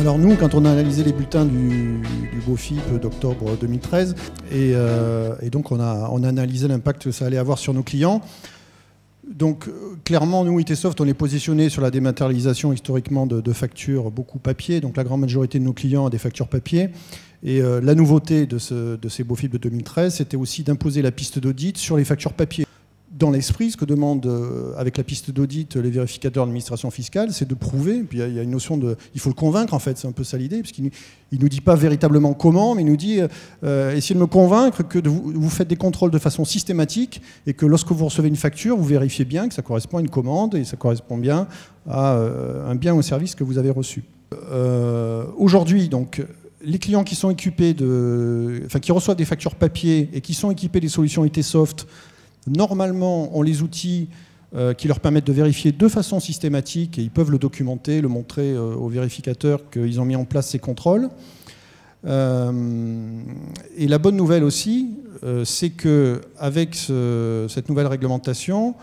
Alors nous, quand on a analysé les bulletins du BOFIP d'octobre 2013, et donc on a analysé l'impact que ça allait avoir sur nos clients. Donc clairement, nous, ITsoft, on est positionné sur la dématérialisation historiquement de factures beaucoup papier. Donc la grande majorité de nos clients a des factures papier. Et la nouveauté de ces BOFIP de 2013, c'était aussi d'imposer la piste d'audit sur les factures papier. Dans l'esprit, ce que demandent avec la piste d'audit les vérificateurs de l'administration fiscale, c'est de prouver, puis il y a une notion de... Il faut le convaincre en fait, c'est un peu ça l'idée, parce qu'il ne nous dit pas véritablement comment, mais il nous dit essayez de me convaincre que vous faites des contrôles de façon systématique et que lorsque vous recevez une facture, vous vérifiez bien que ça correspond à une commande et ça correspond bien à un bien ou un service que vous avez reçu. Aujourd'hui, donc, les clients qui sont équipés qui reçoivent des factures papier et qui sont équipés des solutions ITsoft, normalement, ont les outils qui leur permettent de vérifier de façon systématique et ils peuvent le documenter, le montrer aux vérificateurs qu'ils ont mis en place ces contrôles. Et la bonne nouvelle aussi, c'est qu'avec cette nouvelle réglementation,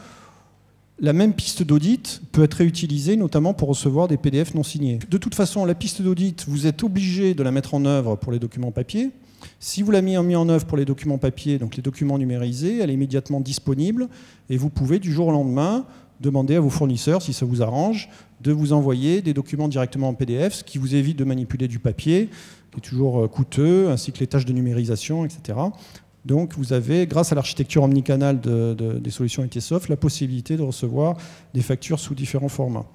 la même piste d'audit peut être réutilisée notamment pour recevoir des PDF non signés. De toute façon, la piste d'audit, vous êtes obligé de la mettre en œuvre pour les documents papier. Si vous l'avez mis en œuvre pour les documents papier, donc les documents numérisés, elle est immédiatement disponible et vous pouvez du jour au lendemain demander à vos fournisseurs, si ça vous arrange, de vous envoyer des documents directement en PDF, ce qui vous évite de manipuler du papier, qui est toujours coûteux, ainsi que les tâches de numérisation, etc. Donc vous avez, grâce à l'architecture omnicanal des solutions ITsoft, la possibilité de recevoir des factures sous différents formats.